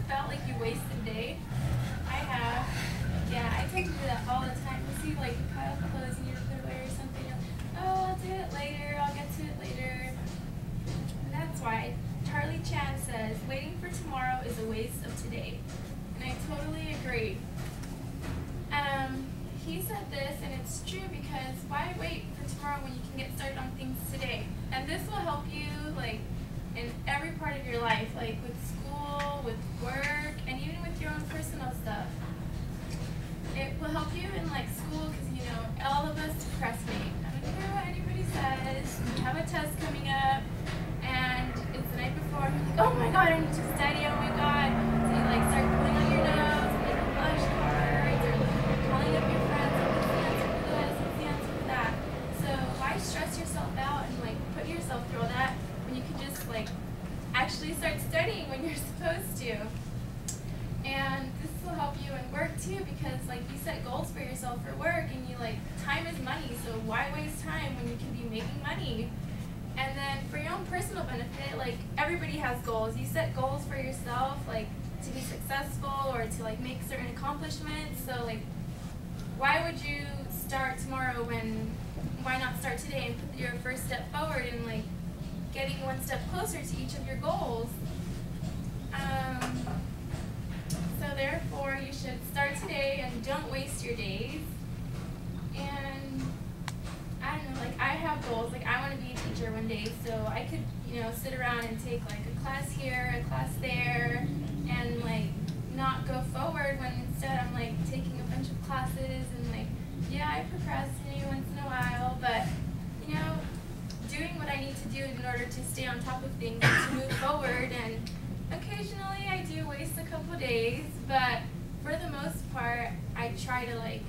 felt like you wasted a day? I have. Yeah, I tend to do that all the time. You see, like, you pile up clothes and you put it away or something. You're like, oh, I'll do it later. I'll get to it later. And that's why Charlie Chan says, waiting for tomorrow is a waste of today. And I totally agree. He said this, and it's true, because why wait for tomorrow when you can get started on things today? And this will help you, like, in every part of your life, like with school, with work, and even with your own personal stuff. It will help you in, like, school, because, you know, all of us procrastinate. I don't care what anybody says. You have a test coming up, and it's the night before, and you're like, oh my god, I need to study, oh my god. So you, like, start pulling on your nose, and make flashcards, or calling up your friends, like, what's the answer for this, what's the answer for that? So why stress yourself out and, like, put yourself through all that when you can just, like, actually start studying when you're supposed to? And this will help you in work too, because, like, you set goals for yourself for work, and you, like, time is money, so why waste time when you can be making money? And then for your own personal benefit, like, everybody has goals. You set goals for yourself, like, to be successful or to, like, make certain accomplishments. So, like, why would you start tomorrow why not start today and put your first step forward and, like, getting one step closer to each of your goals? So therefore, you should start today and don't waste your days. And I don't know, like, I have goals. Like, I want to be a teacher one day, so I could, you know, sit around and take, like, a class here, a class there, and, like, not go forward, when instead I'm, like, taking a bunch of classes, and, like, yeah, I procrastinate once in a while, but, you know, doing what I need to do in order to stay on top of things and to move forward. And occasionally I do waste a couple days, but for the most part, I try to, like,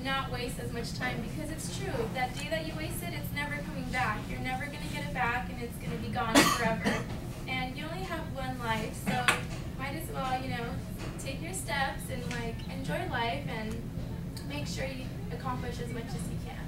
not waste as much time, because it's true. That day that you wasted, it's never coming back. You're never going to get it back, and it's going to be gone forever. And you only have one life, so might as well, you know, take your steps and, like, enjoy life and make sure you accomplish as much as you can.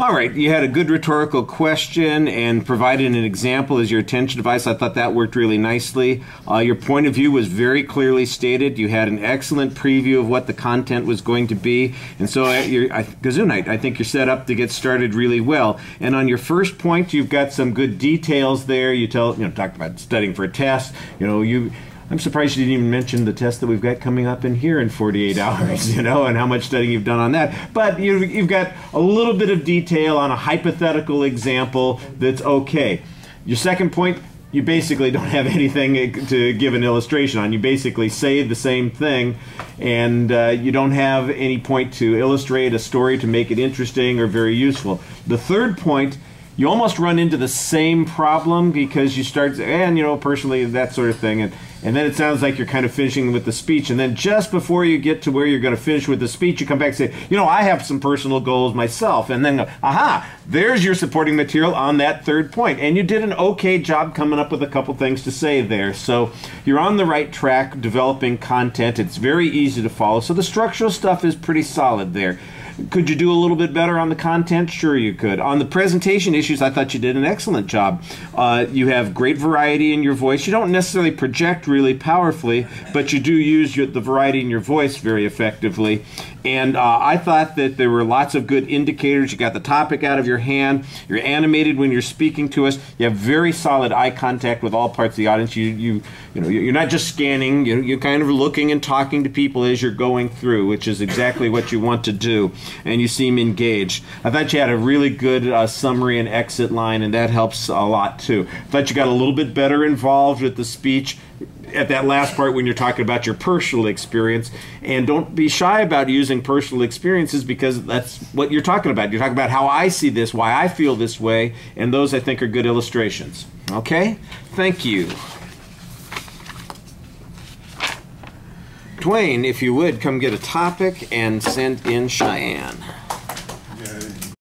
All right, you had a good rhetorical question and provided an example as your attention device. I thought that worked really nicely. Your point of view was very clearly stated. You had an excellent preview of what the content was going to be. And so at your Gazoonite, I think you're set up to get started really well. And on your first point, you've got some good details there. You talked about studying for a test. I'm surprised you didn't even mention the test that we've got coming up in here in 48 hours, and how much studying you've done on that. But you've got a little bit of detail on a hypothetical example that's okay. Your second point, you basically don't have anything to give an illustration on. You basically say the same thing, and you don't have any point to illustrate a story to make it interesting or very useful. The third point, you almost run into the same problem, because you start, and personally, that sort of thing, and then it sounds like you're kind of finishing with the speech, and then just before you get to where you're going to finish with the speech, you come back and say, I have some personal goals myself, and then go, aha, there's your supporting material on that third point, and you did an okay job coming up with a couple things to say there. So you're on the right track developing content. It's very easy to follow, so the structural stuff is pretty solid there. Could you do a little bit better on the content? Sure you could. On the presentation issues, I thought you did an excellent job. You have great variety in your voice. You don't necessarily project really powerfully, but you do use the variety in your voice very effectively. And I thought that there were lots of good indicators. You got the topic out of your hand. You're animated when you're speaking to us. You have very solid eye contact with all parts of the audience. You're not just scanning. You're kind of looking and talking to people as you're going through, which is exactly what you want to do. And you seem engaged. I thought you had a really good summary and exit line, and that helps a lot too. I thought you got a little bit better involved with the speech at that last part when you're talking about your personal experience. And don't be shy about using personal experiences, because that's what you're talking about. You're talking about how I see this, why I feel this way, and those I think are good illustrations. Okay? Thank you. Dwayne, if you would, come get a topic and send in Cheyenne.